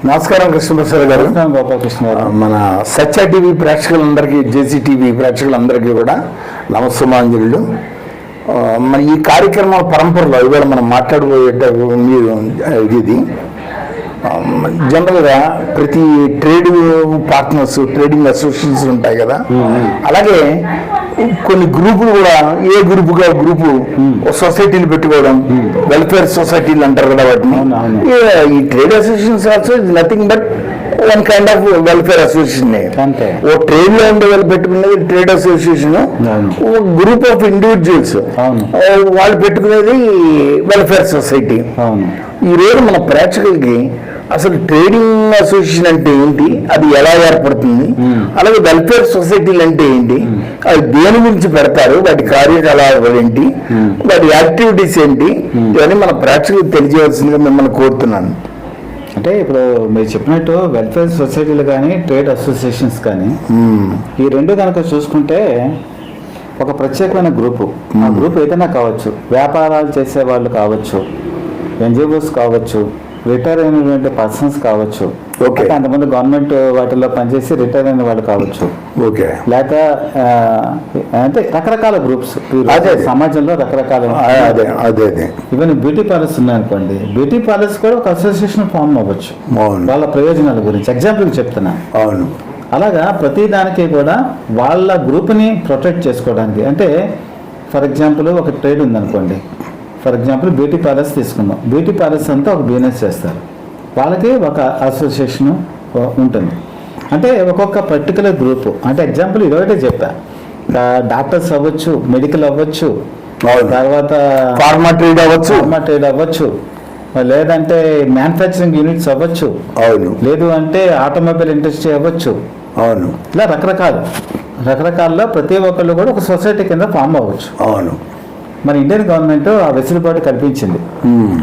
నమస్కారం కృష్ణప్రసాద్ గారు. గోపాలకృష్ణ గారు. మన సత్య టీవీ ప్రేక్షకులందరికీ, జేసీ టీవీ ప్రేక్షకులందరికీ కూడా నమస్సుమాంజలుడు. మన ఈ కార్యక్రమాల పరంపరలో ఇవాళ మనం మాట్లాడబోయే మీరు ఇది జనరల్గా ప్రతి ట్రేడ్ పార్ట్నర్స్, ట్రేడింగ్ అసోసియేషన్స్ ఉంటాయి కదా, అలాగే కొన్ని గ్రూపులు కూడా ఏ గ్రూపుగా గ్రూపు సొసైటీలు పెట్టుకోవడం, వెల్ఫేర్ సొసైటీలు అంటారు కదా వాటిని. ఈ trade associations also is nothing but one kind of welfare association. ఓ ట్రేడ్ లో ఉండే వాళ్ళు పెట్టుకునేది trade association, group of individuals వాళ్ళు పెట్టుకునేది వెల్ఫేర్ సొసైటీ. ఈ రోజు మన ప్రేక్షకులకి అసలు ట్రేడింగ్ అసోసియేషన్ అంటే ఏంటి, అది ఎలా ఏర్పడుతుంది, అలాగే వెల్ఫేర్ సొసైటీలు అంటే ఏంటి, అది దేని గురించి పెడతారు, వాటి కార్యకలాపాలు ఏంటి, వాటి యాక్టివిటీస్ ఏంటి, ఇవన్నీ మన ప్రేక్షకులకు తెలియజేయాల్సిందిగా మిమ్మల్ని కోరుతున్నాను. అంటే ఇప్పుడు మీరు చెప్పినట్టు వెల్ఫేర్ సొసైటీలు కానీ ట్రేడ్ అసోసియేషన్స్ కానీ ఈ రెండు కనుక చూసుకుంటే ఒక ప్రత్యేకమైన గ్రూపు. ఆ గ్రూప్ ఏదైనా కావచ్చు, వ్యాపారాలు చేసే వాళ్ళు కావచ్చు, ఎన్జిఓస్ కావచ్చు, రిటైర్ అయినటువంటి పర్సన్స్ కావచ్చు, అంతమంది గవర్నమెంట్ వాటిల్లో పనిచేసి రిటైర్ అయిన వాళ్ళు కావచ్చు, లేక అంటే రకరకాల గ్రూప్స్ సమాజంలో రకరకాల. ఈవెన్ బ్యూటీ పార్లర్స్ ఉన్నాయనుకోండి, బ్యూటీ పార్లర్స్ కూడా ఒక అసోసియేషన్ ఫామ్ అవ్వచ్చు వాళ్ళ ప్రయోజనాల గురించి. ఎగ్జాంపుల్ చెప్తున్నా. అలాగా ప్రతి దానికి కూడా వాళ్ళ గ్రూప్ని ప్రొటెక్ట్ చేసుకోవడానికి. అంటే ఫర్ ఎగ్జాంపుల్ ఒక ట్రేడ్ ఉందనుకోండి, ఫర్ ఎగ్జాంపుల్ బ్యూటీ పార్లర్స్ తీసుకుందాం. బ్యూటీ పార్లర్స్ అంతా ఒక బిజినెస్ చేస్తారు, వాళ్ళకి ఒక అసోసియేషన్ ఉంటుంది. అంటే ఒక్కొక్క పర్టికులర్ గ్రూప్. అంటే ఎగ్జాంపుల్ ఇదొకటే చెప్పా, డాక్టర్స్ అవ్వచ్చు, మెడికల్ అవ్వచ్చు, తర్వాత ఫార్మా ట్రేడ్ అవ్వచ్చు, లేదంటే మ్యానుఫ్యాక్చరింగ్ యూనిట్స్ అవ్వచ్చు, లేదు అంటే ఆటోమొబైల్ ఇండస్ట్రీ అవ్వచ్చు. ఇలా రకరకాల ప్రతి ఒక్కళ్ళు కూడా ఒక సొసైటీ కింద ఫామ్ అవ్వచ్చు. మన ఇండియన్ గవర్నమెంట్ ఆ వెసులుబాటు కల్పించింది.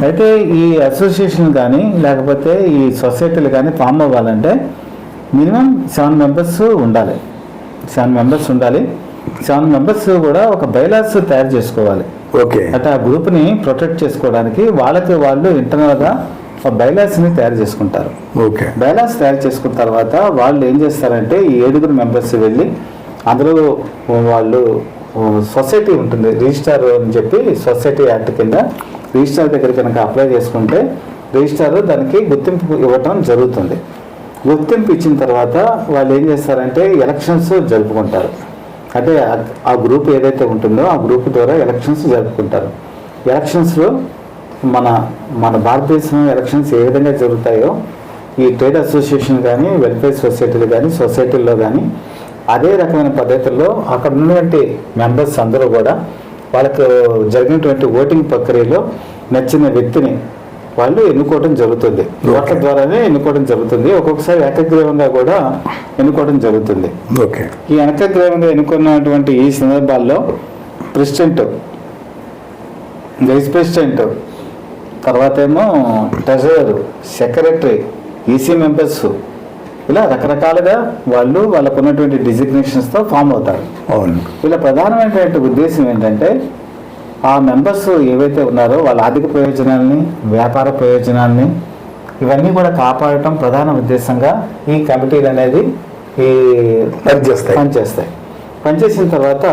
అయితే ఈ అసోసియేషన్ కానీ లేకపోతే ఈ సొసైటీలు కానీ ఫామ్ అవ్వాలంటే మినిమం 7 మెంబర్స్ ఉండాలి. 7 మెంబర్స్ కూడా ఒక బైలాస్ తయారు చేసుకోవాలి. అంటే ఆ గ్రూప్ని ప్రొటెక్ట్ చేసుకోవడానికి వాళ్ళు ఇంటర్నల్గా ఒక బైలాస్ని తయారు చేసుకుంటారు. బైలాస్ తయారు చేసుకున్న తర్వాత వాళ్ళు ఏం చేస్తారంటే ఈ 7 మెంబర్స్ వెళ్ళి అందులో వాళ్ళు సొసైటీ ఉంటుంది, రిజిస్టార్ అని చెప్పి సొసైటీ యాక్ట్ కింద రిజిస్టార్ దగ్గర కనుక అప్లై చేసుకుంటే రిజిస్టార్ దానికి గుర్తింపు ఇవ్వటం జరుగుతుంది. గుర్తింపు ఇచ్చిన తర్వాత వాళ్ళు ఏం చేస్తారంటే ఎలక్షన్స్ జరుపుకుంటారు. అంటే ఆ గ్రూప్ ఏదైతే ఉంటుందో ఆ గ్రూప్ ద్వారా ఎలక్షన్స్ జరుపుకుంటారు. ఎలక్షన్స్లో మన భారతదేశం ఎలక్షన్స్ ఏ విధంగా జరుగుతాయో ఈ ట్రేడ్ అసోసియేషన్ కానీ వెల్ఫేర్ సొసైటీలు కానీ సొసైటీల్లో కానీ అదే రకమైన పద్ధతుల్లో అక్కడ ఉన్నటువంటి మెంబర్స్ అందరూ కూడా వాళ్ళకు జరిగినటువంటి ఓటింగ్ ప్రక్రియలో నచ్చిన వ్యక్తిని వాళ్ళు ఎన్నుకోవడం జరుగుతుంది. ఓట్ల ద్వారానే ఎన్నుకోవడం జరుగుతుంది. ఒక్కొక్కసారి ఏకగ్రీవంగా కూడా ఎన్నుకోవడం జరుగుతుంది. ఈ ఏకగ్రీవంగా ఎన్నుకున్నటువంటి ఈ సందర్భాల్లో ప్రెసిడెంట్, వైస్ ప్రెసిడెంట్, తర్వాత ఏమో ట్రెజరర్, సెక్రటరీ, ఈసీ మెంబర్స్, ఇలా రకరకాలుగా వాళ్ళు వాళ్ళకు ఉన్నటువంటి డిజిగ్నేషన్స్తో ఫామ్ అవుతారు. ఇలా ప్రధానమైనటువంటి ఉద్దేశం ఏంటంటే ఆ మెంబర్స్ ఏవైతే ఉన్నారో వాళ్ళ ఆర్థిక ప్రయోజనాలని, వ్యాపార ప్రయోజనాలని ఇవన్నీ కూడా కాపాడటం ప్రధాన ఉద్దేశంగా ఈ కమిటీలు అనేది పనిచేస్తాయి. పనిచేసిన తర్వాత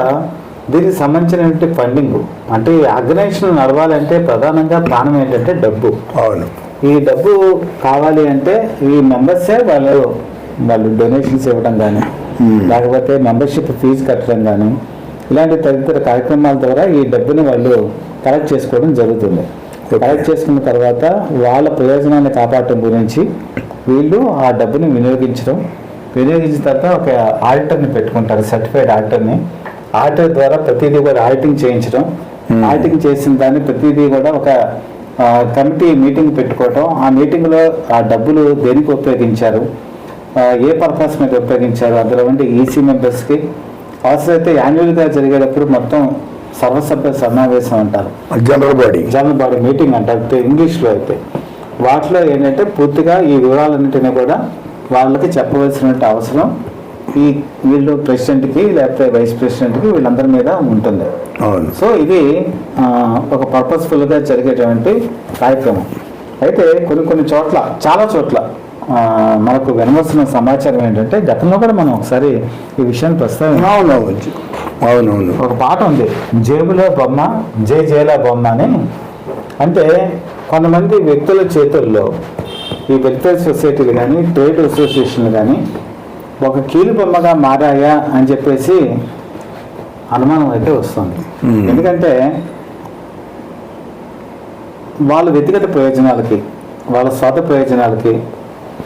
దీనికి సంబంధించినటువంటి ఫండింగ్, అంటే ఈ ఆర్గనైజేషన్ నడవాలంటే ప్రధానంగా ప్రాణం ఏంటంటే డబ్బు. ఈ డబ్బు కావాలి అంటే ఈ మెంబర్సే వాళ్ళు డొనేషన్స్ ఇవ్వడం కానీ లేకపోతే మెంబర్షిప్ ఫీజు కట్టడం కానీ ఇలాంటి తదితర కార్యక్రమాల ద్వారా ఈ డబ్బుని వాళ్ళు కలెక్ట్ చేసుకోవడం జరుగుతుంది. కలెక్ట్ చేసుకున్న తర్వాత వాళ్ళ ప్రయోజనాన్ని కాపాడటం గురించి వీళ్ళు ఆ డబ్బుని వినియోగించిన తర్వాత ఒక ఆడిటర్ని పెట్టుకుంటారు, సర్టిఫైడ్ ఆడిటర్ని. ఆడిటర్ ద్వారా ప్రతిదీ కూడా ఆడిటింగ్ చేయించడం, ఆడిటింగ్ చేసిన దాన్ని ప్రతిదీ కూడా ఒక కమిటీ మీటింగ్ పెట్టుకోవటం. ఆ మీటింగ్లో ఆ డబ్బులు దేనికి ఉపయోగించారు, ఏ పర్పస్ మీద ఉపయోగించారు, అందులో ఉండే ఈసీ మెంబర్స్కి అవసరమైతే యాన్యువల్గా జరిగేటప్పుడు మొత్తం సర్వసభ్య సమావేశం అంటారు, జనరల్ బాడీ మీటింగ్ అంటారు ఇంగ్లీష్లో. అయితే వాటిలో ఏంటంటే పూర్తిగా ఈ వివరాలన్నింటినీ కూడా వాళ్ళకి చెప్పవలసిన అవసరం వీళ్ళు ప్రెసిడెంట్కి లేకపోతే వైస్ ప్రెసిడెంట్కి వీళ్ళందరి మీద ఉంటుంది. సో ఇది ఒక పర్పస్ఫుల్గా జరిగేటువంటి కార్యక్రమం. అయితే కొన్ని చోట్ల, చాలా చోట్ల మనకు వినవలసిన సమాచారం ఏంటంటే గతంలో కూడా మనం ఒకసారి ఈ విషయాన్ని ప్రస్తావించాం. అవునవును. ఒక పాట ఉంది, జేబులో బొమ్మ జై జైల బొమ్మ అని. అంటే కొంతమంది వ్యక్తుల చేతుల్లో ఈ వెల్ఫేర్ సొసైటీలు కానీ ట్రేడ్ అసోసియేషన్లు కానీ ఒక కీలు బొమ్మగా మారాయా అని చెప్పేసి అనుమానం అయితే వస్తుంది. ఎందుకంటే వాళ్ళ వ్యక్తిగత ప్రయోజనాలకి, వాళ్ళ స్వార్థ ప్రయోజనాలకి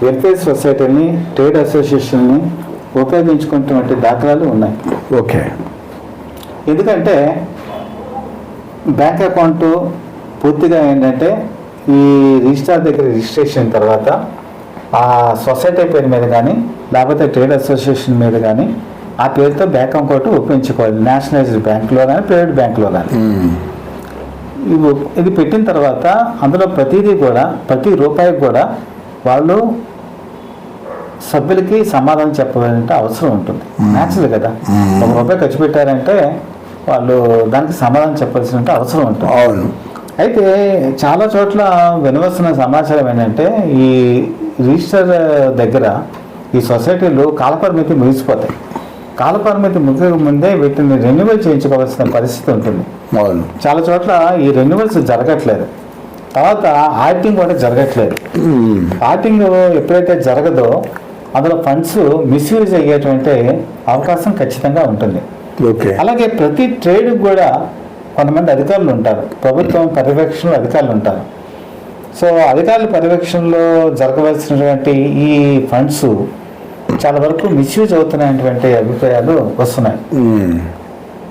వెల్ఫేర్ సొసైటీని ట్రేడ్ అసోసియేషన్ని ఉపయోగించుకుంటున్నటువంటి దాఖలాలు ఉన్నాయి. ఓకే. ఎందుకంటే బ్యాంక్ అకౌంట్ పూర్తిగా ఏంటంటే ఈ రిజిస్ట్రార్ దగ్గర రిజిస్ట్రేషన్ తర్వాత ఆ సొసైటీ పేరు మీద కానీ లేకపోతే ట్రేడ్ అసోసియేషన్ మీద కానీ ఆ పేరుతో బ్యాంక్ అకౌంట్ ఉపయోగించుకోవాలి. నేషనలైజ్డ్ బ్యాంక్లో కానీ ప్రైవేట్ బ్యాంక్లో కానీ. ఇది పెట్టిన తర్వాత అందులో ప్రతిదీ కూడా ప్రతి రూపాయికి కూడా వాళ్ళు సభ్యులకి సమాధానం చెప్పాలంటే అవసరం ఉంటుంది. న్యాచురల్ కదా, ₹1 ఖర్చు పెట్టారంటే వాళ్ళు దానికి సమాధానం చెప్పాల్సిన అవసరం ఉంటుంది. అవును. అయితే చాలా చోట్ల వినవలసిన సమాచారం ఏంటంటే ఈ రిజిస్టర్ దగ్గర ఈ సొసైటీలు కాలపరిమితి ముగిసిపోతాయి. కాలపరిమితి ముగిక ముందే వీటిని రెన్యువల్ చేయించుకోవాల్సిన పరిస్థితి ఉంటుంది. అవును. చాలా చోట్ల ఈ రెన్యువల్స్ జరగట్లేదు. తర్వాత ఆడిటింగ్ కూడా జరగట్లేదు. ఆడిటింగ్ ఎప్పుడైతే జరగదో అందులో ఫండ్స్ మిస్యూజ్ అయ్యేటువంటి అవకాశం ఖచ్చితంగా ఉంటుంది. ఓకే. అలాగే ప్రతి ట్రేడ్ కూడా కొంతమంది అధికారులు ఉంటారు, ప్రభుత్వం పర్యవేక్షణలో అధికారులు ఉంటారు. సో అధికారుల పర్యవేక్షణలో జరగవలసినటువంటి ఈ ఫండ్స్ చాలా వరకు మిస్యూజ్ అవుతున్నటువంటి అభిప్రాయాలు వస్తున్నాయి.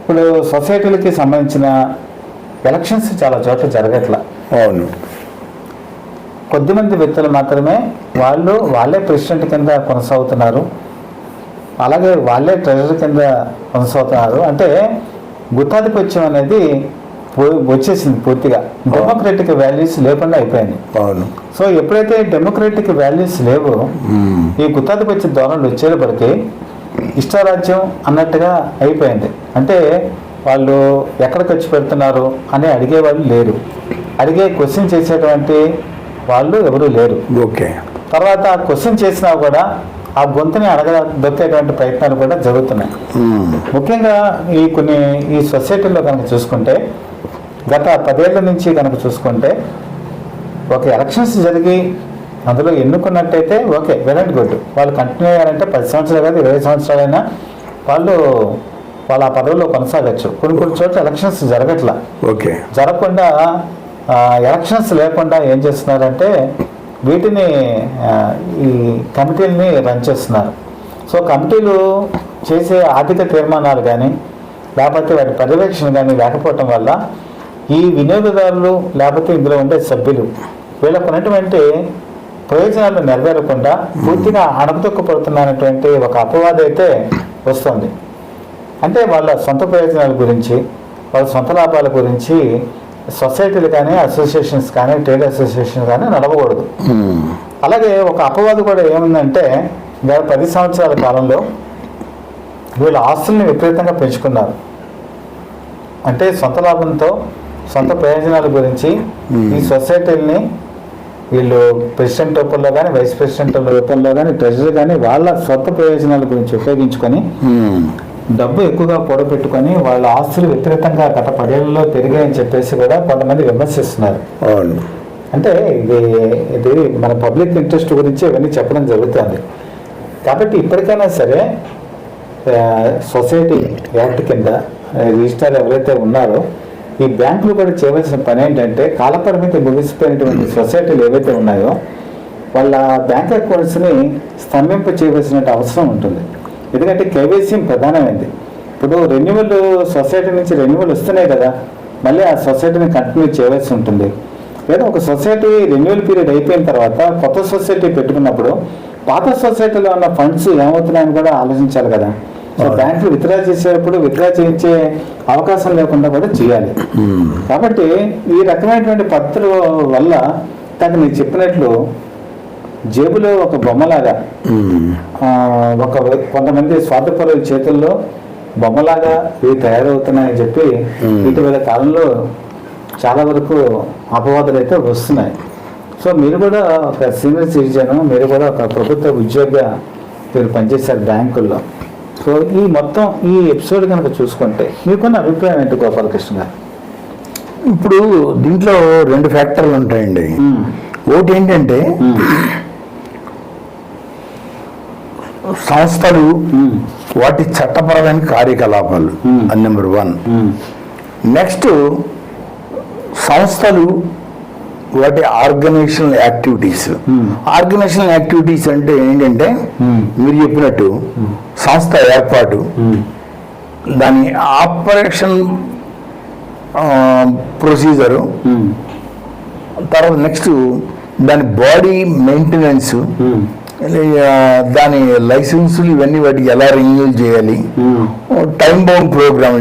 ఇప్పుడు సొసైటీలకి సంబంధించిన ఎలక్షన్స్ చాలా చోట్ల జరగట్లా. అవును. కొద్దిమంది వ్యక్తులు మాత్రమే వాళ్ళే ప్రెసిడెంట్ కింద కొనసాగుతున్నారు, అలాగే వాళ్ళే ట్రెజరర్ కింద కొనసాగుతున్నారు. అంటే గుత్తాధిపత్యం అనేది వచ్చేసింది పూర్తిగా. డెమోక్రటిక్ వాల్యూస్ లేకుండా అయిపోయింది. అవును. సో ఎప్పుడైతే డెమోక్రటిక్ వాల్యూస్ లేవో ఈ గుత్తాధిపత్య ధోరణులు వచ్చేటప్పటికి ఇష్టారాజ్యం అన్నట్టుగా అయిపోయింది. అంటే వాళ్ళు ఎక్కడ ఖర్చు పెడుతున్నారు అని అడిగేవాళ్ళు లేరు, అడిగే క్వశ్చన్ చేసేటువంటి వాళ్ళు ఎవరూ లేరు. ఓకే. తర్వాత ఆ క్వశ్చన్ చేసినా కూడా ఆ గొంతుని దొక్కేటువంటి ప్రయత్నాలు కూడా జరుగుతున్నాయి. ముఖ్యంగా ఈ సొసైటీలో కనుక చూసుకుంటే గత 10 ఏళ్ల నుంచి కనుక చూసుకుంటే ఒక ఎలక్షన్స్ జరిగి అందులో ఎన్నుకున్నట్టయితే ఓకే, వెల్ అండ్ గుడ్. వాళ్ళు కంటిన్యూ అయ్యారంటే 10 సంవత్సరాలు కాదు 20 సంవత్సరాలైనా వాళ్ళు ఆ పదవిలో కొనసాగచ్చు. కొన్ని చోట్ల ఎలక్షన్స్ జరగట్లా. ఓకే. జరగకుండా ఎలక్షన్స్ లేకుండా ఏం చేస్తున్నారంటే వీటిని ఈ కమిటీలని రన్ చేస్తున్నారు. సో కమిటీలు చేసే ఆర్థిక తీర్మానాలు కానీ లేకపోతే వాటి పర్యవేక్షణ కానీ లేకపోవటం వల్ల ఈ వినియోగదారులు లేకపోతే ఇందులో ఉండే సభ్యులు వీళ్ళకు ఉన్నటువంటి ప్రయోజనాలు నెరవేరకుండా పూర్తిగా అణగదొక్కపడుతున్నటువంటి ఒక అపవాదం అయితే వస్తుంది. అంటే వాళ్ళ సొంత ప్రయోజనాల గురించి, వాళ్ళ సొంత లాభాల గురించి సొసైటీలు కానీ అసోసియేషన్స్ కానీ ట్రేడ్ అసోసియేషన్ కానీ నడవకూడదు. అలాగే ఒక అపవాదు కూడా ఏముందంటే గత 10 సంవత్సరాల కాలంలో వీళ్ళ ఆస్తుల్ని విపరీతంగా పెంచుకున్నారు. అంటే సొంత లాభంతో సొంత ప్రయోజనాల గురించి ఈ సొసైటీలని వీళ్ళు ప్రెసిడెంట్ రూపంలో కానీ వైస్ ప్రెసిడెంట్ రూపంలో కానీ ట్రెజరర్ కానీ వాళ్ళ సొంత ప్రయోజనాల గురించి ఉపయోగించుకొని డబ్బు ఎక్కువగా కూడబెట్టుకొని వాళ్ళ ఆస్తులు విపరీతంగా గత 10 ఏళ్లలో పెరిగాయని చెప్పేసి కూడా కొంతమంది విమర్శిస్తున్నారు. అంటే ఇది మన పబ్లిక్ ఇంట్రెస్ట్ గురించి ఇవన్నీ చెప్పడం జరుగుతుంది. కాబట్టి ఇప్పటికైనా సరే సొసైటీ యాక్ట్ కింద రిజిస్టర్ ఎవరైతే ఉన్నారో ఈ బ్యాంకులు కూడా చేయవలసిన పని ఏంటంటే కాలపరిమితి ముగిసిపోయినటువంటి సొసైటీలు ఏవైతే ఉన్నాయో వాళ్ళ బ్యాంక్ అకౌంట్స్ని స్తంభింప చేయవలసిన అవసరం ఉంటుంది. ఎందుకంటే కేవైసీ ప్రధానమైంది. ఇప్పుడు రెన్యువల్ సొసైటీ నుంచి రెన్యువల్ వస్తున్నాయి కదా, మళ్ళీ ఆ సొసైటీని కంటిన్యూ చేయవలసి ఉంటుంది. లేదా ఒక సొసైటీ రెన్యువల్ పీరియడ్ అయిపోయిన తర్వాత కొత్త సొసైటీ పెట్టుకున్నప్పుడు పాత సొసైటీలో ఉన్న ఫండ్స్ ఏమవుతున్నాయని కూడా ఆలోచించాలి కదా. సో బ్యాంకులు విత్డ్రా చేసేటప్పుడు విత్డ్రా చేయించే అవకాశం లేకుండా కూడా చేయాలి. కాబట్టి ఈ రకమైనటువంటి పద్ధతుల వల్ల తను నేను చెప్పినట్లు జేబులో ఒక బొమ్మలాగా కొంతమంది స్వార్థపరుల చేతుల్లో బొమ్మలాగా ఇవి తయారవుతున్నాయని చెప్పి ఇటీవల కాలంలో చాలా వరకు అపవాదులు అయితే వస్తున్నాయి. సో మీరు కూడా ఒక సీనియర్ సిటిజన్, మీరు కూడా ఒక ప్రభుత్వ ఉద్యోగిగా మీరు పనిచేశారు బ్యాంకుల్లో. సో ఈ మొత్తం ఈ ఎపిసోడ్ కనుక చూసుకుంటే మీకున్న అభిప్రాయం ఏంటి గోపాలకృష్ణ గారు? ఇప్పుడు దీంట్లో 2 ఫ్యాక్టర్లు ఉంటాయండి. ఒకటి ఏంటంటే సంస్థలు వాటి చట్టపరమైన కార్యకలాపాలు అది నెంబర్ 1. నెక్స్ట్ సంస్థలు వాటి ఆర్గనైజేషనల్ యాక్టివిటీస్. ఆర్గనైజేషనల్ యాక్టివిటీస్ అంటే ఏంటంటే మీరు చెప్పినట్టు సంస్థ ఏర్పాటు, దాని ఆపరేషన్ ప్రొసీజరు, తర్వాత నెక్స్ట్ దాని బాడీ మెయింటెనెన్స్, దాని లైసెన్సులు ఇవన్నీ వాటికి ఎలా రెన్యూల్ చేయాలి, టైం బౌండ్ ప్రోగ్రామ్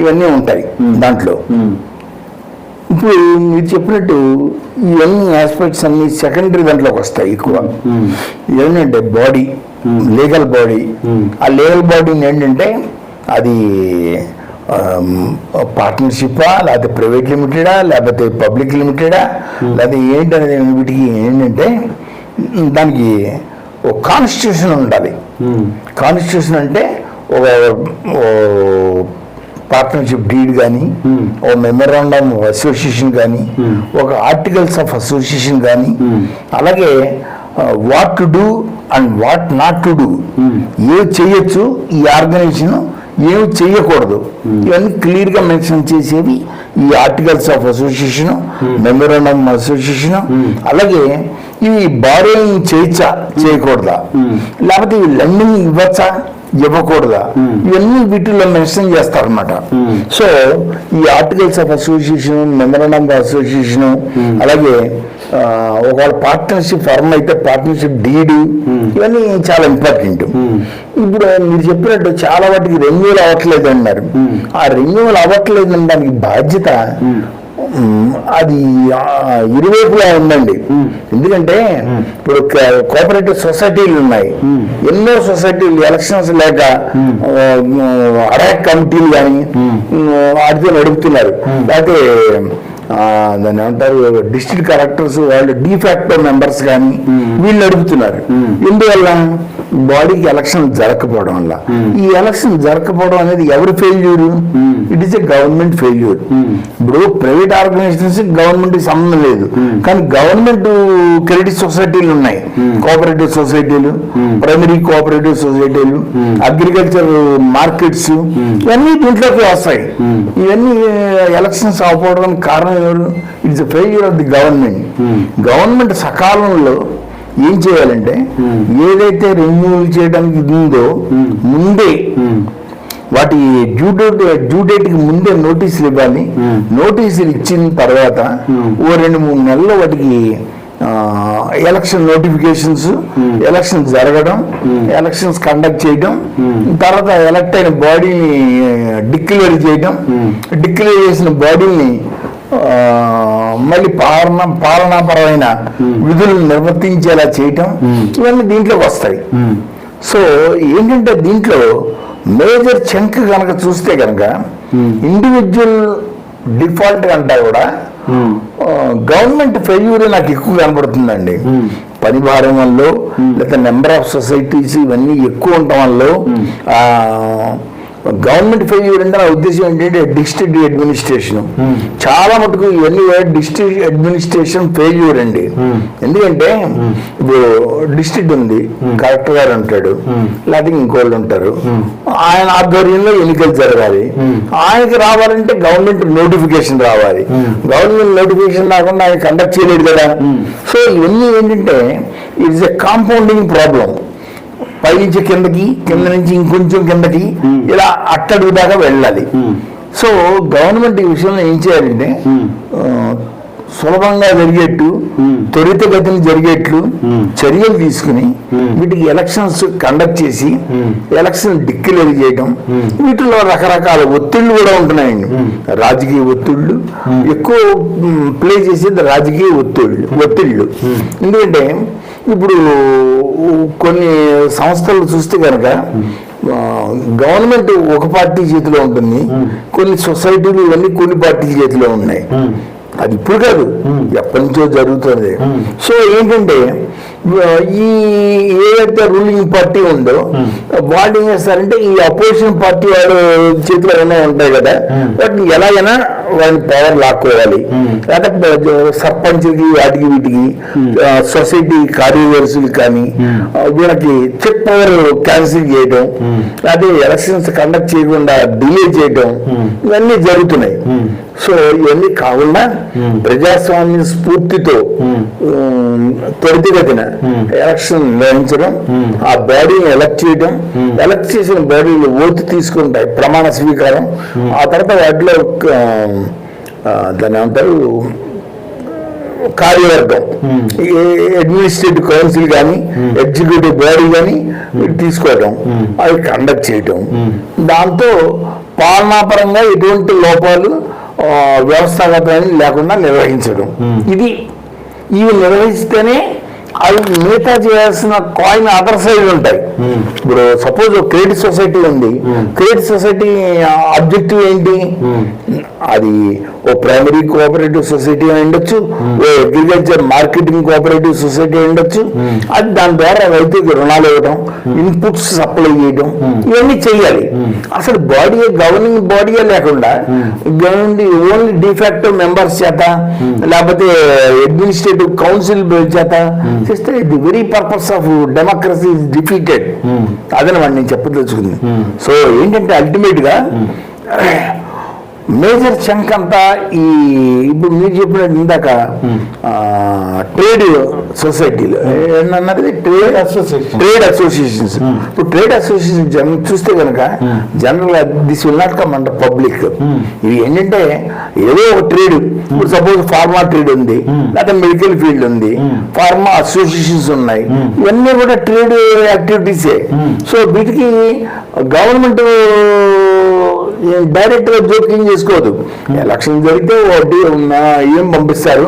ఇవన్నీ ఉంటాయి దాంట్లో. ఇప్పుడు మీరు చెప్పినట్టు ఇవన్నీ ఆస్పెక్ట్స్ అన్ని సెకండరీ దాంట్లోకి వస్తాయి ఎక్కువ. ఏంటంటే బాడీ, లీగల్ బాడీ. ఆ లీగల్ బాడీని ఏంటంటే అది పార్ట్నర్షిప్పా, లేకపోతే ప్రైవేట్ లిమిటెడా, లేకపోతే పబ్లిక్ లిమిటెడా, లేకపోతే ఏంటనేది వీటికి ఏంటంటే దానికి ఒక కాన్స్టిట్యూషన్ ఉండాలి. కాన్స్టిట్యూషన్ అంటే ఒక పార్ట్నర్షిప్ డీడ్ కానీ, ఒక మెమోరాండమ్ ఆఫ్ అసోసియేషన్ కానీ, ఒక ఆర్టికల్స్ ఆఫ్ అసోసియేషన్ కానీ, అలాగే what to do and what not to do, ఏవి చేయొచ్చు ఈ ఆర్గనైజేషన్, ఏమి చేయకూడదు, ఇవన్నీ క్లియర్గా మెన్షన్ చేసేవి ఈ articles of association, memorandum association. అలాగే ఇవి బారోయింగ్ చేయొచ్చా చేయకూడదా, లేకపోతే ఇవి లెండింగ్ ఇవ్వచ్చా ఇవ్వకూడదా, ఇవన్నీ వీటిల్లో మెన్షన్ చేస్తారన్నమాట. సో ఈ articles of association, memorandum of association, అలాగే ఒకవేళ పార్ట్నర్షిప్ ఫర్మ్ అయితే పార్ట్నర్షిప్ డీడ్, ఇవన్నీ చాలా ఇంపార్టెంట్. ఇప్పుడు మీరు చెప్పినట్టు చాలా వాటికి రెన్యూవల్ అవ్వట్లేదు అన్నారు. ఆ రెన్యూవల్ అవ్వట్లేదు అనడానికి బాధ్యత అది ఇరువైపులా ఉందండి. ఎందుకంటే ఇప్పుడు కోఆపరేటివ్ సొసైటీలు ఉన్నాయి, ఎన్నో సొసైటీలు ఎలక్షన్స్ లేక అడాక్ కమిటీలు కానీ వాటితో నడుపుతున్నారు. లేకపోతే దాన్ని ఏమంటారు, డిస్ట్రిక్ట్ కలెక్టర్స్ వాళ్ళు డిఫాక్టో మెంబర్స్ కానీ వీళ్ళు నడుపుతున్నారు. ఎందువల్ల బాడీకి ఎలక్షన్ జరగకపోవడం వల్ల. ఈ ఎలక్షన్ జరగకపోవడం అనేది ఎవరి failure? It is a government failure. ఇప్పుడు ప్రైవేట్ ఆర్గనైజేషన్స్ గవర్నమెంట్ సంబంధం లేదు, కానీ గవర్నమెంట్ క్రెడిట్ సొసైటీలు ఉన్నాయి, కోఆపరేటివ్ సొసైటీలు, ప్రైమరీ కోఆపరేటివ్ సొసైటీలు, అగ్రికల్చర్ మార్కెట్స్, ఇవన్నీ దీంట్లోకి వస్తాయి. ఇవన్నీ ఎలక్షన్స్ అవ్వకపోవడానికి కారణం ఎవరు? It's a failure of the government. Government సకాలంలో ఏం చేయాలంటే ఏదైతే రెన్యూవల్ చేయడానికి ఉందో ముందే వాటి డ్యూ డేట్కి ముందే నోటీసులు ఇవ్వాలి. నోటీసులు ఇచ్చిన తర్వాత ఓ 2-3 నెలల్లో వాటికి ఎలక్షన్ నోటిఫికేషన్స్, ఎలక్షన్ జరగడం, ఎలక్షన్స్ కండక్ట్ చేయడం, తర్వాత ఎలక్ట్ అయిన బాడీని డిక్లేర్ చేయడం, డిక్లేర్ చేసిన బాడీని మళ్ళీ పాలనాపరమైన విధులను నిర్వర్తించేలా చేయటం, ఇవన్నీ దీంట్లోకి వస్తాయి. సో ఏంటంటే దీంట్లో మేజర్ చంక్ కనుక చూస్తే కనుక ఇండివిజువల్ డిఫాల్ట్ కంటే కూడా గవర్నమెంట్ ఫెయిల్యూర్ నాకు ఎక్కువ కనబడుతుందండి. పని భారం వల్ల, లేదా నెంబర్ ఆఫ్ సొసైటీస్ ఇవన్నీ ఎక్కువ ఉండటం వల్ల గవర్నమెంట్ ఫెయిల్యూర్ అంటే నా ఉద్దేశం ఏంటంటే డిస్ట్రిక్ట్ అడ్మినిస్ట్రేషన్ చాలా మటుకు ఇవన్నీ డిస్ట్రిక్ట్ అడ్మినిస్ట్రేషన్ ఫెయిల్యూర్ అండి. ఎందుకంటే ఇప్పుడు డిస్ట్రిక్ట్ ఉంది, కలెక్టర్ గారు ఉంటాడు, లేకపోతే ఇంకోళ్ళు ఉంటారు, ఆయన ఆధ్వర్యంలో ఎన్నికలు జరగాలి. ఆయనకి రావాలంటే గవర్నమెంట్ నోటిఫికేషన్ రావాలి. గవర్నమెంట్ నోటిఫికేషన్ రాకుండా ఆయన కండక్ట్ చేయలేడు కదా. సో ఇవన్నీ ఏంటంటే ఇట్స్ ఎ కాంపౌండింగ్ ప్రాబ్లం. పైనుంచి కిందకి, కింద నుంచి ఇంకొంచెం కిందకి, ఇలా అట్టడుగు దాకా వెళ్ళాలి. సో గవర్నమెంట్ ఈ విషయంలో ఏం చేయాలంటే సులభంగా జరిగేట్టు, త్వరితగతిని జరిగేట్లు చర్యలు తీసుకుని వీటికి ఎలక్షన్స్ కండక్ట్ చేసి ఎలక్షన్ డిక్లేర్ చేయడం. వీటిలో రకరకాల ఒత్తిళ్లు కూడా ఉంటున్నాయండి. రాజకీయ ఒత్తిళ్లు ఎక్కువ ప్లే చేసేది, రాజకీయ ఒత్తిళ్లు. ఎందుకంటే ఇప్పుడు కొన్ని సంస్థలు చూస్తే కనుక గవర్నమెంట్ ఒక పార్టీ చేతిలో ఉంటుంది, కొన్ని సొసైటీలు ఇవన్నీ కొన్ని పార్టీల చేతిలో ఉన్నాయి. అది ఇప్పుడు కాదు, ఎప్పటి నుంచో జరుగుతుంది. సో ఏంటంటే ఈ ఏదైతే రూలింగ్ పార్టీ ఉందో వాళ్ళు ఏం చేస్తారంటే ఈ అపోజిషన్ పార్టీ వాడు చేతిలో ఏమైనా ఉంటాయి కదా, వాటిని ఎలాగైనా వాళ్ళని పవర్ లాక్కోవాలి. లేకపోతే సర్పంచ్కి వాటికి వీటికి సొసైటీ కార్యదర్శులు కానీ వీళ్ళకి చెక్ పవర్ క్యాన్సిల్ చేయడం, అదే ఎలక్షన్స్ కండక్ట్ చేయకుండా డిలే చేయడం, ఇవన్నీ జరుగుతున్నాయి. సో ఇవన్నీ కాకుండా ప్రజాస్వామ్య స్ఫూర్తితో త్వరితగతిన ఎలక్షన్ నిర్వహించడం, ఆ బాడీని ఎలక్ట్ చేయడం, ఎలక్ట్ చేసిన బాడీలు ఓటు తీసుకుంటాయి ప్రమాణ స్వీకారం, ఆ తర్వాత వాటిలో దాన్ని ఏమంటారు కార్యవర్గం, అడ్మినిస్ట్రేటివ్ కౌన్సిల్ కానీ ఎగ్జిక్యూటివ్ బాడీ కానీ తీసుకోవడం, అవి కండక్ట్ చేయటం, దాంతో పాలనాపరంగా ఎటువంటి లోపాలు వ్యవస్థాగతమైన లేకుండా నిర్వహించడం. ఇవి నిర్వహిస్తేనే అవి మిగతా చేయాల్సిన కాయిన్ అదర్ సైడ్ ఉంటాయి. ఇప్పుడు సపోజ్ క్రెడిట్ సొసైటీ ఉంది, క్రెడిట్ సొసైటీ ఆబ్జెక్టివ్ ఏంటి? అది ఓ ప్రైమరీ కోఆపరేటివ్ సొసైటీ అయి ఉండొచ్చు, ఓ అగ్రికల్చర్ మార్కెటింగ్ కోఆపరేటివ్ సొసైటీ అయి ఉండొచ్చు. అది దాని ద్వారా రైతుకి రుణాలు ఇవ్వడం, ఇన్పుట్స్ సప్లై చేయడం, ఇవన్నీ చెయ్యాలి. అసలు బాడీ గవర్నింగ్ బాడీయే లేకుండా ఓన్లీ డిఫాక్టో మెంబర్స్ చేత లేకపోతే అడ్మినిస్ట్రేటివ్ కౌన్సిల్ చేత చేస్తే the very purpose of democracy is defeated. అదనమాట నేను చెప్పదలుచుకుంది. సో ఏంటంటే అల్టిమేట్ గా మేజర్ చంక్ అంతా ఈ ఇప్పుడు మీరు చెప్పినట్టు ఇందాక ట్రేడ్ సొసైటీలు ఏమన్నది ట్రేడ్ అసోసియేషన్స్. ఇప్పుడు ట్రేడ్ అసోసియేషన్ చూస్తే కనుక general this will not come under public. ఇవి ఏంటంటే ఏదో ఒక ట్రేడ్, ఇప్పుడు సపోజ్ ఫార్మా ట్రేడ్ ఉంది, లేకపోతే మెడికల్ ఫీల్డ్ ఉంది, ఫార్మా అసోసియేషన్స్ ఉన్నాయి, ఇవన్నీ కూడా ట్రేడ్ యాక్టివిటీసే. సో వీటికి గవర్నమెంట్ డైరెక్ట్ గా జోక్యం చేసుకోవద్దు. ఎలక్షన్ జరిగితే ఒకటి ఏం పంపిస్తారు,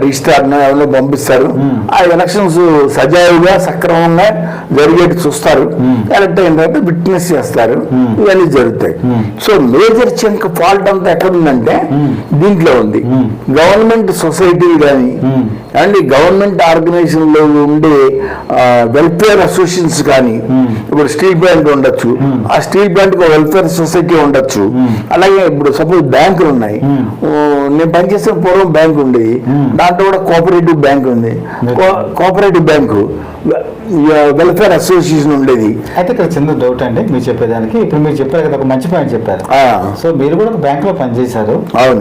రిజిస్టార్ ఎవరినో పంపిస్తారు, ఆ ఎలక్షన్స్ సజావుగా సక్రమంగా జరిగేట్టు చూస్తారు, ఎలక్ట్ అయిన తర్వాత విట్నెస్ చేస్తారు, ఇవన్నీ జరుగుతాయి. సో మేజర్ చంక్ ఫాల్ట్ అంతా ఎక్కడుందంటే దీంట్లో ఉంది. గవర్నమెంట్ సొసైటీలు కానీ అండ్ గవర్నమెంట్ ఆర్గనైజేషన్ లో ఉండే వెల్ఫేర్ అసోసియేషన్స్ కానీ, ఇప్పుడు స్టీల్ ప్లాంట్ ఉండొచ్చు, ఆ స్టీల్ ప్లాంట్ కు వెల్ఫేర్ సొసైటీ ఉండొచ్చు. అలాగే ఇప్పుడు సపోజ్ బ్యాంకులు ఉన్నాయి, నేను పనిచేసిన పూర్వం బ్యాంక్ ఉండేది, దాంట్లో కూడా కోఆపరేటివ్ బ్యాంక్ ఉంది, కోఆపరేటివ్ బ్యాంకు వెల్ఫేర్ అసోసియేషన్ ఉండేది. అయితే ఇక్కడ చిన్న డౌట్ అండి మీరు చెప్పేదానికి. ఇప్పుడు మీరు చెప్పారు కదా, ఒక మంచి పాయింట్ చెప్పారు. సో మీరు కూడా ఒక బ్యాంక్ లో పనిచేశారు,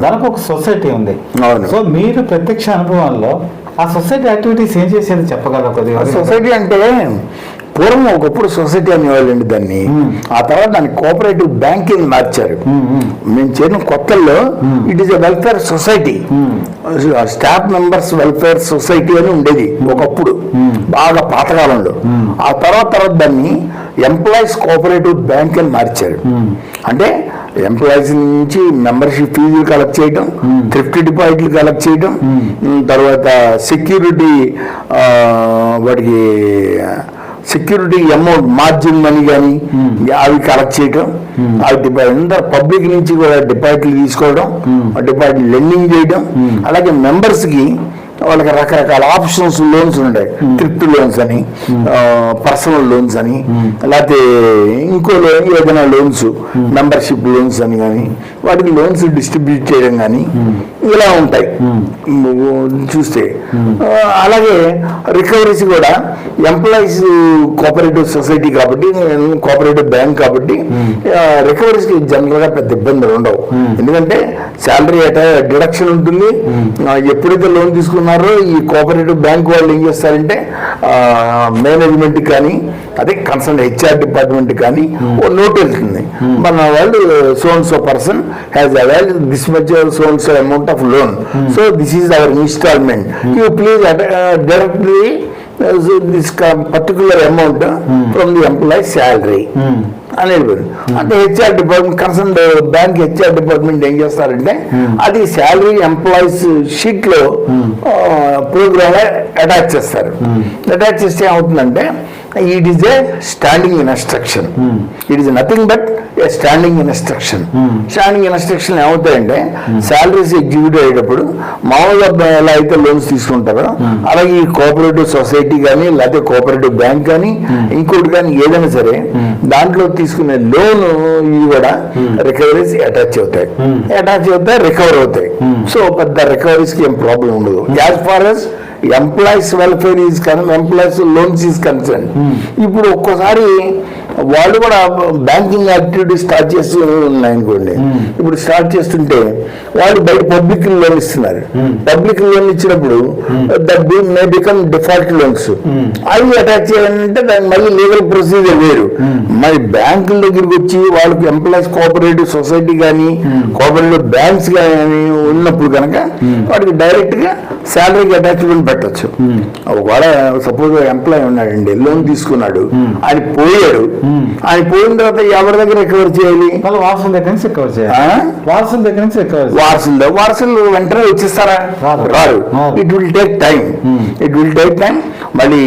దానికి ఒక సొసైటీ ఉంది. సో మీరు ప్రత్యక్ష అనుభవంలో ఆ సొసైటీ యాక్టివిటీస్ ఏం చేసేది చెప్పగలరా కొద్దిగా? సొసైటీ అంటే పూర్వం ఒకప్పుడు సొసైటీ అనేవాళ్ళండి దాన్ని, ఆ తర్వాత దాన్ని కోఆపరేటివ్ బ్యాంకింగ్ మార్చారు. మేము చేరిన కొత్తల్లో it is a welfare society, staff members welfare society అని ఉండేది ఒకప్పుడు, బాగా పాతకాలంలో. ఆ తర్వాత దాన్ని ఎంప్లాయీస్ కోఆపరేటివ్ బ్యాంక్ అని మార్చారు. అంటే ఎంప్లాయీస్ నుంచి మెంబర్షిప్ ఫీజులు కలెక్ట్ చేయడం, థ్రిఫ్ట్ డిపాజిట్లు కలెక్ట్ చేయడం, తర్వాత సెక్యూరిటీ వాటికి సెక్యూరిటీ అమౌంట్ మార్జిన్ మనీ కానీ అవి కలెక్ట్ చేయడం, అవి డిపాజిట్ పబ్లిక్ నుంచి కూడా డిపాజిట్లు తీసుకోవడం, డిపాజిట్ లెండింగ్ చేయడం, అలాగే మెంబర్స్కి వాళ్ళకి రకరకాల ఆప్షన్స్ లోన్స్ ఉంటాయి, థ్రిఫ్ట్ లోన్స్ అని, పర్సనల్ లోన్స్ అని, లేకపోతే ఇంకో ఏదైనా లోన్స్ మెంబర్షిప్ లోన్స్ అని కానీ వాటికి లోన్స్ డిస్ట్రిబ్యూట్ చేయడం కానీ ఇలా ఉంటాయి చూస్తే. అలాగే రికవరీస్ కూడా ఎంప్లాయీస్ కోఆపరేటివ్ సొసైటీ కాబట్టి, కోఆపరేటివ్ బ్యాంక్ కాబట్టి రికవరీస్ కి జనరల్ గా పెద్ద ఇబ్బందులు ఉండవు. ఎందుకంటే శాలరీ డిడక్షన్ ఉంటుంది. ఎప్పుడైతే లోన్ తీసుకున్నారో ఈ కోఆపరేటివ్ బ్యాంక్ వాళ్ళు ఏం చేస్తారంటే మేనేజ్మెంట్ కానీ అదే కన్సర్న్ హెచ్ఆర్ డిపార్ట్మెంట్ కానీ ఓ నోట్ వెళ్తుంది, మన వాళ్ళు so and so person has availed this much so and so amount of loan, so this is our instalment, you please directly this particular amount from the employee salary అనేది. అంటే HR department concern bank HR department ఏం చేస్తారంటే అది salary employees sheet లో programme attach చేస్తారు. Attach చేస్తే ఏమవుతుందంటే it is a standing instruction. It is nothing but a standing instruction. Standing instruction ఏమవుతాయంటే శాలరీస్ ఎగ్జిక్యూట్ అయ్యేటప్పుడు మామూలుగా ఎలా అయితే లోన్స్ తీసుకుంటారో అలాగే ఈ కోఆపరేటివ్ సొసైటీ కానీ లేకపోతే కోఆపరేటివ్ బ్యాంక్ కానీ ఇంకోటి కానీ ఏదైనా సరే దాంట్లో తీసుకునే లోన్ ఇవి కూడా రికవరీస్ అటాచ్ అవుతాయి, రికవర్ అవుతాయి. సో పెద్ద రికవరీస్ కి ఏం ప్రాబ్లం ఉండదు. As far as employees welfare is employees loans is concern. ఇప్పుడు ఒక్కోసారి వాళ్ళు కూడా బ్యాంకింగ్ యాక్టివిటీ స్టార్ట్ చేస్తూ ఉన్నాయనుకోండి. ఇప్పుడు స్టార్ట్ చేస్తుంటే వాళ్ళు బయట పబ్లిక్ లోన్ ఇస్తున్నారు. పబ్లిక్ లోన్ ఇచ్చినప్పుడు that may become default loans. అవి అటాచ్ చేయాలంటే దానికి మళ్ళీ లీగల్ ప్రొసీజర్ వేరు. మరి బ్యాంకుల దగ్గరికి వచ్చి వాళ్ళకి ఎంప్లాయీస్ కోఆపరేటివ్ సొసైటీ కానీ కోఆపరేటివ్ బ్యాంక్స్ కానీ ఉన్నప్పుడు కనుక వాడికి డైరెక్ట్ గా శాలరీకి అటాచ్మెంట్ పెట్టచ్చు. ఒకవేళ సపోజ్ ఎంప్లాయీ ఉన్నాడండి, లోన్ తీసుకున్నాడు, ఆయన పోయాడు, ఆయన పోయిన తర్వాత ఎవరి దగ్గర రికవర్ చేయాలి? వారసుల దగ్గర నుంచి రికవర్ చేయాలి. వారసుల దగ్గర నుంచి రికవర్ వారసులు వెంటనే వచ్చేస్తారా? రారు. It will take time. మళ్ళీ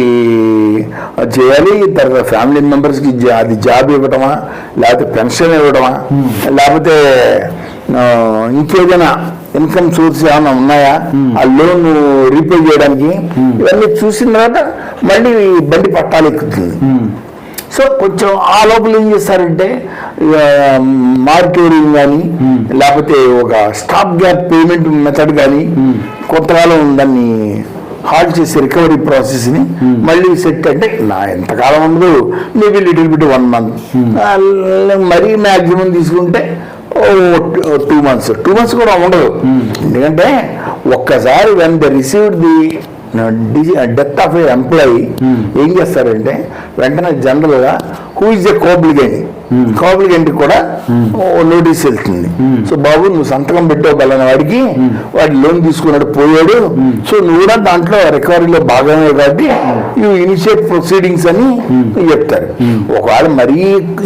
చేయాలి. తర్వాత ఫ్యామిలీ మెంబర్స్ కి అది జాబ్ ఇవ్వటమా, లేకపోతే పెన్షన్ ఇవ్వడమా, లేకపోతే ఇంకేదైనా ఇన్కమ్ సోర్స్ ఏమైనా ఉన్నాయా ఆ లోన్ రీపే చేయడానికి, ఇవన్నీ చూసిన తర్వాత మళ్ళీ బండి పట్టాలు ఎక్కుతుంది. సో కొంచెం ఆ లోపల ఏం చేస్తారంటే మార్కెటింగ్ కానీ లేకపోతే ఒక స్టాప్ గ్యాప్ పేమెంట్ మెథడ్ కానీ కొంతకాలం దాన్ని హాల్ట్ చేసే రికవరీ ప్రాసెస్ ని మళ్ళీ సెట్ అంటే ఎంతకాలం ఉండదు, మేబీ లిటిల్ బిట్ 1 month, మరీ మ్యాక్సిమం తీసుకుంటే 2 months కూడా ఉండదు. ఎందుకంటే ఒక్కసారి when the received the death of A employee ఏం చేస్తారంటే వెంటనే జనరల్ గా హూ ఇస్ ఏ కోబ్లిగెంట్ కూడా నోటీస్ వెళ్తుంది. సో బాబు నువ్వు సంతకం పెట్టావు బలన వాడికి, వాడి లోన్ తీసుకున్నాడు, పోయాడు, సో నువ్వు కూడా దాంట్లో రికవరీలో భాగమే కాబట్టి యూ ఇనిషియేట్ ప్రొసీడింగ్స్ అని చెప్తారు. ఒకవేళ మరీ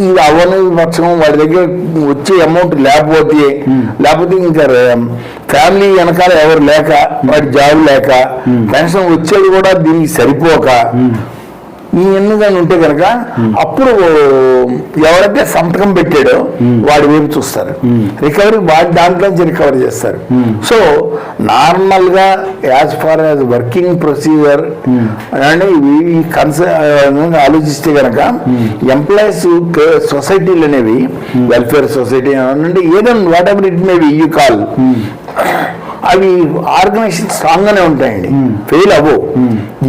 ఇది అవని పక్షం వాడి దగ్గర వచ్చే అమౌంట్ లేకపోతే ఇంకా ఫ్యామిలీ వెనకాల ఎవరు లేక, వాడి జాబ్ లేక, పెన్షన్ వచ్చేది కూడా దీనికి సరిపోక ఈ ఎన్నుగాని ఉంటే కనుక అప్పుడు ఎవరైతే సంతకం పెట్టాడో వాడి వైపు చూస్తారు, రికవరీ వాడి దాంట్లోంచి రికవరీ చేస్తారు. సో నార్మల్ గా as far as working procedure అంటే ఈ ఆలోచిస్తే కనుక ఎంప్లాయీస్ సొసైటీలు అనేవి వెల్ఫేర్ సొసైటీ అంటే ఏదైనా what ever it may be you call, అవి ఆర్గనైజేషన్ స్ట్రాంగ్ గానే ఉంటాయండి, ఫెయిల్ అవ్వవు.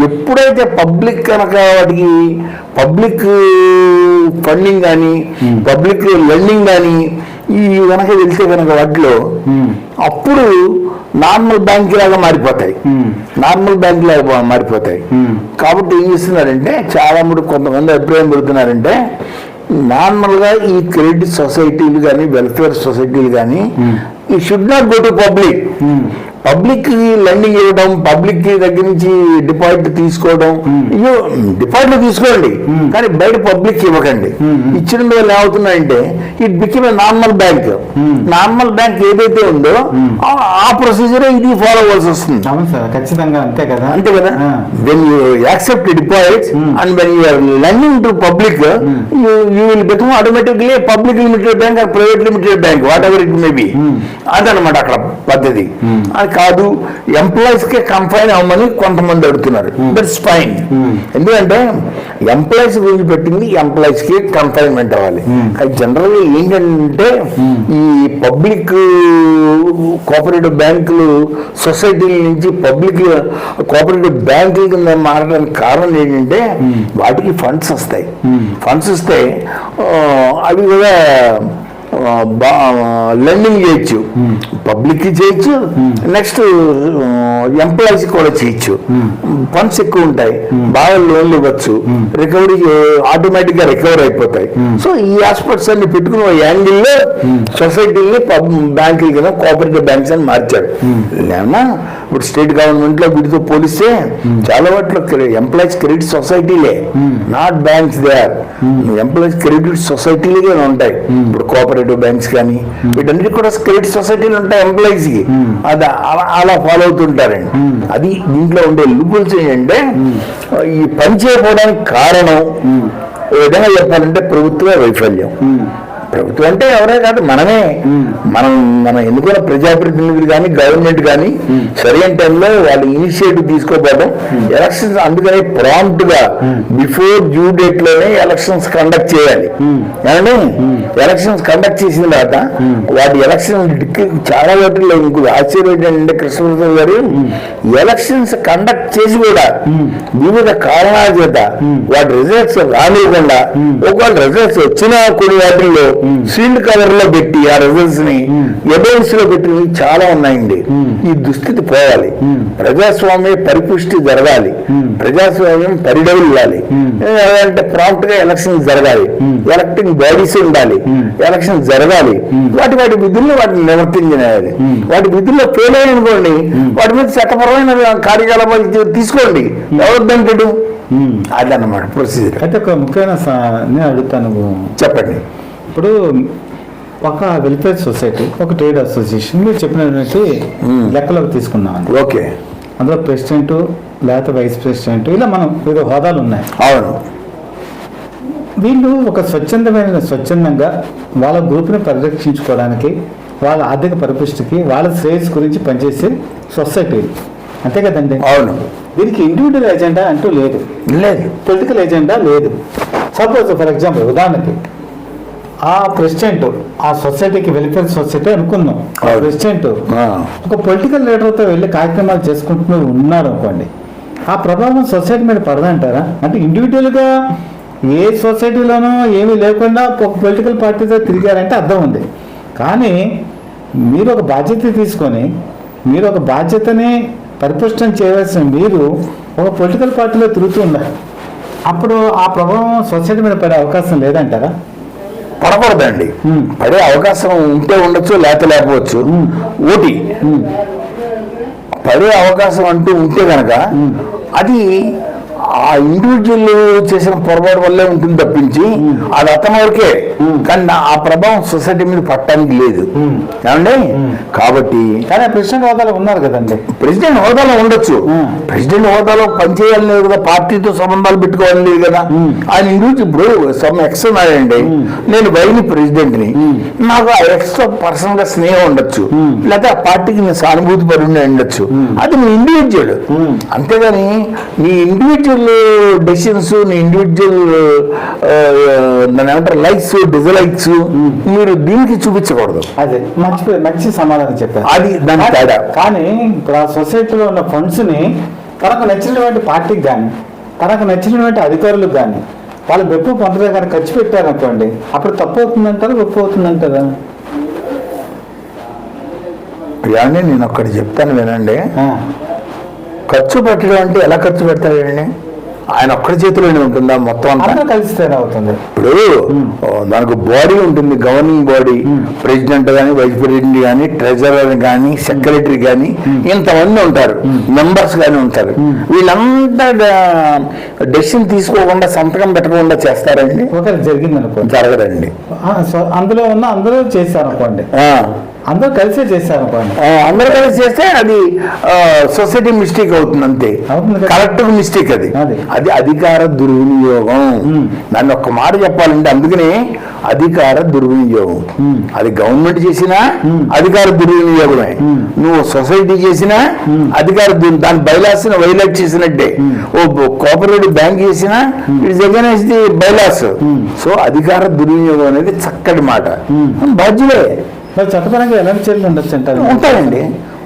ఎప్పుడైతే పబ్లిక్ కనుక వాటికి పబ్లిక్ ఫండింగ్ కానీ పబ్లిక్ లెండింగ్ కానీ ఈ కనుక వెళ్తే కనుక వాటిలో అప్పుడు నార్మల్ బ్యాంక్ లాగా మారిపోతాయి. కాబట్టి ఏం చేస్తున్నారంటే చాలా కొంతమంది అభిప్రాయం పెడుతున్నారంటే నార్మల్గా ఈ క్రెడిట్ సొసైటీలు కానీ వెల్ఫేర్ సొసైటీలు కానీ ఈ should not go to public lending ఇవ్వడం, పబ్లిక్ దగ్గర నుంచి డిపాజిట్ తీసుకోవడం, డిపాజిట్లు తీసుకోండి కానీ బయట పబ్లిక్ ఇవ్వకండి. ఇచ్చిన వల్ల ఏమవుతున్నాయంటే it become a normal bank ఏదైతే ఉందో ఆ ప్రొసీజర్ ఇది ఫాలో అవ్వాల్సి వస్తుంది. ఖచ్చితంగా అంతే కదా. When you accept deposits and when you are lending to public you will become automatically public limited bank or private limited bank whatever it may be. అదనమాట అక్కడ పద్ధతి. కాదు ఎంప్లాయీస్ కే కన్ఫైన్ అవ్వమని కొంతమంది అడుగుతున్నారు. That's fine. ఎందుకంటే employees గురించి పెట్టింది ఎంప్లాయీస్ కి కన్ఫైన్మెంట్ అవ్వాలి. జనరల్ గా ఏంటంటే ఈ పబ్లిక్ కోఆపరేటివ్ బ్యాంకులు సొసైటీల నుంచి పబ్లిక్ కోఆపరేటివ్ బ్యాంకుల కింద మారడానికి కారణం ఏంటంటే వాటికి ఫండ్స్ వస్తే అవి కూడా లెండింగ్ చేయొచ్చు, పబ్లిక్ కి చేయొచ్చు, నెక్స్ట్ ఎంప్లాయీస్ కూడా చేయొచ్చు. ఫండ్స్ ఎక్కువ ఉంటాయి, బాగా లోన్లు ఇవ్వచ్చు, రికవరీ ఆటోమేటిక్ గా రికవర్ అయిపోతాయి. సో ఈ ఆస్పెక్ట్స్ అన్ని పెట్టుకుని యాంగిల్లో సొసైటీని బ్యాంకులు కింద కోఆపరేటివ్ బ్యాంక్స్ అని మార్చారు. లేనా ఇప్పుడు స్టేట్ గవర్నమెంట్ లో వీటితో పోలిస్తే చాలా వాటిలో ఎంప్లాయీస్ క్రెడిట్ సొసైటీలే, not banks they are, employees credit సొసైటీలుగా ఉంటాయి. ఇప్పుడు కోఆపరేటివ్ బ్యాంక్స్ కానీ వీటన్నిటి కూడా క్రెడిట్ సొసైటీలు ఉంటాయి ఎంప్లాయీస్ కి. అది అలా ఫాలో అవుతుంటారండి. అది దీంట్లో ఉండే లూపుల్స్ ఏంటంటే ఈ పని చేయకపోవడానికి కారణం ఓ విధంగా చెప్పాలంటే ప్రభుత్వ వైఫల్యం. ప్రభుత్వం అంటే ఎవరే కాదు, మనమే. మనం ఎన్నుకున్న ప్రజాప్రతినిధులు కానీ గవర్నమెంట్ కానీ సరైన టైంలో వాళ్ళు ఇనిషియేటివ్ తీసుకోపోవడం, ఎలక్షన్స్ అందుకని ప్రాంప్ట్ గా బిఫోర్ డ్యూ డేట్ లోనే ఎలక్షన్స్ కండక్ట్ చేయాలి. ఏమండి ఎలక్షన్స్ కండక్ట్ చేసిన తర్వాత వాటి ఎలక్షన్ చాలా వాటిల్లో ఇంకొక ఆశ్చర్యం ఏంటంటే కృష్ణప్రసాద్ గారు ఎలక్షన్స్ కండక్ట్ చేసి కూడా వివిధ కారణాల చేత వాటి రిజల్ట్స్ రానివ్వకుండా, ఒకవేళ రిజల్ట్స్ వచ్చినా కొన్ని వాటిల్లో సీల్డ్ కవర్ లో పెట్టి ఆ రిజల్ట్స్ ని ఎబౌన్స్ లో పెట్టినవి చాలా ఉన్నాయండి. ఈ దుస్థితి పోవాలి. ప్రజాస్వామ్య పరిపుష్టి జరగాలి, ప్రజాస్వామ్యం పరిడవిల్లాలి. అంటే ప్రాంప్ట్ గా ఎలక్షన్ జరగాలి, ఎలక్టింగ్ బాడీస్ ఉండాలి, ఎలక్షన్ జరగాలి. వాటి విధుల్లో వాటిని నివర్తించాలి. వాటి విధుల్లో ఫెయిల్ అయ్యనుకోండి, వాటి మీద చట్టపరమైన కార్యకలాపాలు తీసుకోండి, ఎవరిదంటాడు. అదన్నమాట ప్రొసీజర్. అయితే ఒక ముఖ్యమైన నేను అడుగుతాను, చెప్పండి. ఇప్పుడు ఒక వెల్ఫేర్ సొసైటీ, ఒక ట్రేడ్ అసోసియేషన్ మీరు చెప్పినటువంటి లెక్కలోకి తీసుకున్నాం. ఓకే, అందులో ప్రెసిడెంట్ లేకపోతే వైస్ ప్రెసిడెంట్ ఇలా మనం వివిధ హోదాలు ఉన్నాయి. అవును. వీళ్ళు ఒక స్వచ్ఛందంగా వాళ్ళ గ్రూప్ని పరిరక్షించుకోవడానికి, వాళ్ళ ఆర్థిక పరిపుష్టికి, వాళ్ళ శ్రేయస్ గురించి పనిచేసే సొసైటీలు, అంతే కదండి. అవును. దీనికి ఇండివిజువల్ ఎజెండా అంటూ లేదు, పొలిటికల్ ఎజెండా లేదు. సపోజ్ ఫర్ ఎగ్జాంపుల్ ఉదాహరణకి ఆ ప్రెసిడెంట్ ఆ సొసైటీకి వెల్ఫేర్ సొసైటీ అనుకుందాం, ఆ ప్రెసిడెంట్ ఒక పొలిటికల్ లీడర్తో వెళ్ళి కార్యక్రమాలు చేసుకుంటూ ఉన్నారు అనుకోండి, ఆ ప్రభావం సొసైటీ మీద పడదంటారా? అంటే ఇండివిజువల్గా ఏ సొసైటీలోనూ ఏమీ లేకుండా ఒక పొలిటికల్ పార్టీతో తిరిగారంటే అర్థం ఉంది. కానీ మీరు ఒక బాధ్యత తీసుకొని మీరు ఒక బాధ్యతని పరిపుష్టం చేయవలసిన మీరు ఒక పొలిటికల్ పార్టీలో తిరుగుతూ ఉన్నారు, అప్పుడు ఆ ప్రభావం సొసైటీ మీద పడే అవకాశం లేదంటారా? పడకూడదండి. పడే అవకాశం ఉంటే ఉండొచ్చు, లేకపోవచ్చు. ఓటి పడే అవకాశం అంటూ ఉంటే కనుక అది ఆ ఇండివిజువల్ చేసిన పొరపాటు వల్లే ఉంటుంది తప్పించి అది అతని వరకే, కానీ ఆ ప్రభావం సొసైటీ మీద పట్టడానికి లేదు. ఏమండి కాబట్టి కానీ ప్రెసిడెంట్ హోదాలో ఉన్నారు కదండి. ప్రెసిడెంట్ హోదాలో ఉండొచ్చు, ప్రెసిడెంట్ హోదాలో పనిచేయాలి లేదు కదా, పార్టీతో సంబంధాలు పెట్టుకోవాలి లేదు కదా. ఆయన ఇండివిజువల్ ఇప్పుడు సమ్ ఎక్స్ ఉన్నాడండి, నేను వైని ప్రెసిడెంట్ ని, నాకు ఆ ఎక్స్ తో పర్సనల్ గా స్నేహం ఉండొచ్చు, లేకపోతే ఆ పార్టీకి నేను సానుభూతి పడి ఉండొచ్చు. అది నీ ఇండివిజువల్. అంతేగాని నీ ఇండివిజువల్ డెసిషన్స్, నీ ఇండివిజువల్ దాని ఏమంటారు లైక్స్ డిజలైక్స్ మీరు దీనికి చూపించకూడదు. అదే మంచి సమాధానం చెప్పారు. అది దాని తేడా. కానీ ఇప్పుడు ఆ సొసైటీలో ఉన్న ఫండ్స్ ని తనకు నచ్చినటువంటి పార్టీకి కానీ తనకు నచ్చినటువంటి అధికారులకు కానీ వాళ్ళు మెప్పు పొందలే కానీ ఖర్చు పెట్టారనుకోండి, అప్పుడు తప్పు అవుతుందంటారా గొప్ప అవుతుందంటారా? ఇవన్నీ నేను ఒక్కటి చెప్తాను వినండి. ఖర్చు పెట్టడం అంటే ఎలా ఖర్చు పెడతాడండి? ఆయన ఒక్కడి చేతిలోనే ఉంటుందా మొత్తం అంతా? కలిస్తేనే అవుతుంది. ఇప్పుడు దానికి బాడీ ఉంటుంది, గవర్నింగ్ బాడీ, ప్రెసిడెంట్ కానీ వైస్ ప్రెసిడెంట్ కానీ ట్రెజరర్ కానీ సెక్రటరీ కానీ ఇంతమంది ఉంటారు, మెంబర్స్ కానీ ఉంటారు. వీళ్ళంతా డెసిషన్ తీసుకోకుండా సంతకం పెట్టకుండా చేస్తారండి? ఒకటి జరిగింది అనుకోండి, జరగదండి. అందులో ఉన్న అందరూ చేశారు అనుకోండి, అందరూ కలిసే చేశారు అనుకోండి, అందరూ కలిసి చేస్తే అది సొసైటీ మిస్టేక్ అవుతుంది, అంతే. కరెక్ట్ మిస్టేక్ అది. అది అధికార దుర్వినియోగం. దాన్ని ఒక్క మాట చెప్పాలంటే అందుకనే అధికార దుర్వినియోగం. అది గవర్నమెంట్ చేసినా అధికార దుర్వినియోగమే, నువ్వు సొసైటీ చేసినా అధికార దాని బైలాస్ వైలేట్ చేసినట్టే. ఓ కోఆపరేటివ్ బ్యాంక్ చేసినా it's against the bylaws. So అధికార దుర్వినియోగం అనేది చక్కటి మాట. బాధ్యులే. చట్టపరంగా ఎలాంటి చర్యలు ఉండొచ్చు అంటారు? ఉంటాయండి,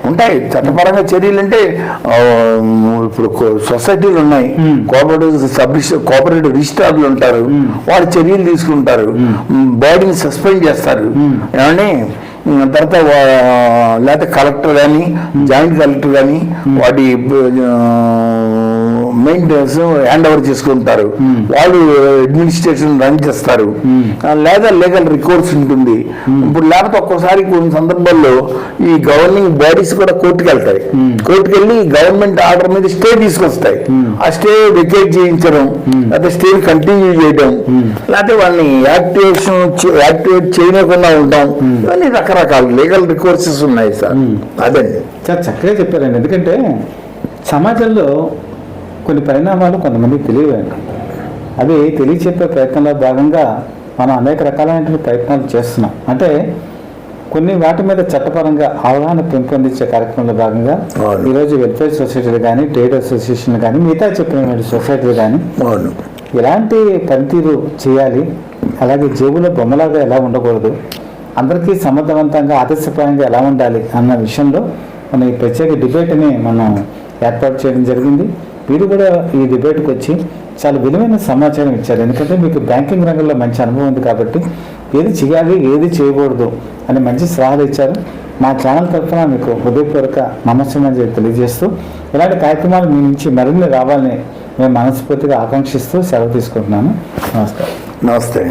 ఉంటాయి చట్టపరంగా చర్యలు. అంటే ఇప్పుడు సొసైటీలు ఉన్నాయి, కోఆపరేటివ్ రిజిస్ట్రార్లు ఉంటారు, వాళ్ళు చర్యలు తీసుకుంటారు, బాడీని సస్పెండ్ చేస్తారు. ఏమండి తర్వాత లేకపోతే కలెక్టర్ కానీ జాయింట్ కలెక్టర్ కానీ వాటి మెయింటెనెన్స్ హ్యాండ్ ఓవర్ చేసుకుంటారు, వాళ్ళు అడ్మినిస్ట్రేషన్ రన్ చేస్తారు, లేదా లీగల్ రికోర్స్ ఉంటుంది. ఇప్పుడు లేకపోతే ఒక్కోసారి కొన్ని సందర్భాల్లో ఈ గవర్నింగ్ బాడీస్ కూడా కోర్టుకు వెళ్తాయి. కోర్టుకు వెళ్ళి గవర్నమెంట్ ఆర్డర్ మీద స్టే తీసుకొస్తాయి. ఆ స్టే వెకేట్ చేయించడం, లేకపోతే స్టే కంటిన్యూ చేయడం, లేకపోతే వాళ్ళని యాక్టివేట్ చేయకుండా ఉంటాం. ఇవన్నీ రకరకాల లీగల్ రికోర్సెస్ ఉన్నాయి సార్. అదండి. చాలా చక్కగా చెప్పారండి. ఎందుకంటే సమాజంలో కొన్ని పరిణామాలు కొంతమందికి తెలియవండి. అవి తెలియచెప్పే ప్రయత్నంలో భాగంగా మనం అనేక రకాలైనటువంటి ప్రయత్నాలు చేస్తున్నాం. అంటే కొన్ని వాటి మీద చట్టపరంగా అవగాహన పెంపొందించే కార్యక్రమంలో భాగంగా ఈరోజు వెల్ఫేర్ సొసైటీలు కానీ, ట్రేడ్ అసోసియేషన్లు కానీ, మిగతా చెప్పిన సొసైటీలు కానీ ఎలాంటి పనితీరు చేయాలి, అలాగే జేబులో బొమ్మలాగా ఎలా ఉండకూడదు, అందరికీ సమర్థవంతంగా ఆదర్శప్రాయంగా ఎలా ఉండాలి అన్న విషయంలో మన ఈ ప్రత్యేక డిబేట్ని మనం ఏర్పాటు చేయడం జరిగింది. మీరు కూడా ఈ డిబేట్కి వచ్చి చాలా విలువైన సమాచారం ఇచ్చారు. ఎందుకంటే మీకు బ్యాంకింగ్ రంగంలో మంచి అనుభవం ఉంది కాబట్టి ఏది చేయాలి, ఏది చేయకూడదు అని మంచి సలహాలు ఇచ్చారు. మా ఛానల్ తరఫున మీకు హృదయపూర్వక నమస్కారం తెలియజేస్తూ, ఇలాంటి కార్యక్రమాలు మీ నుంచి మరిన్ని రావాలని మేము మనస్ఫూర్తిగా ఆకాంక్షిస్తూ సెలవు తీసుకుంటున్నాను. నమస్కారం. నమస్తే.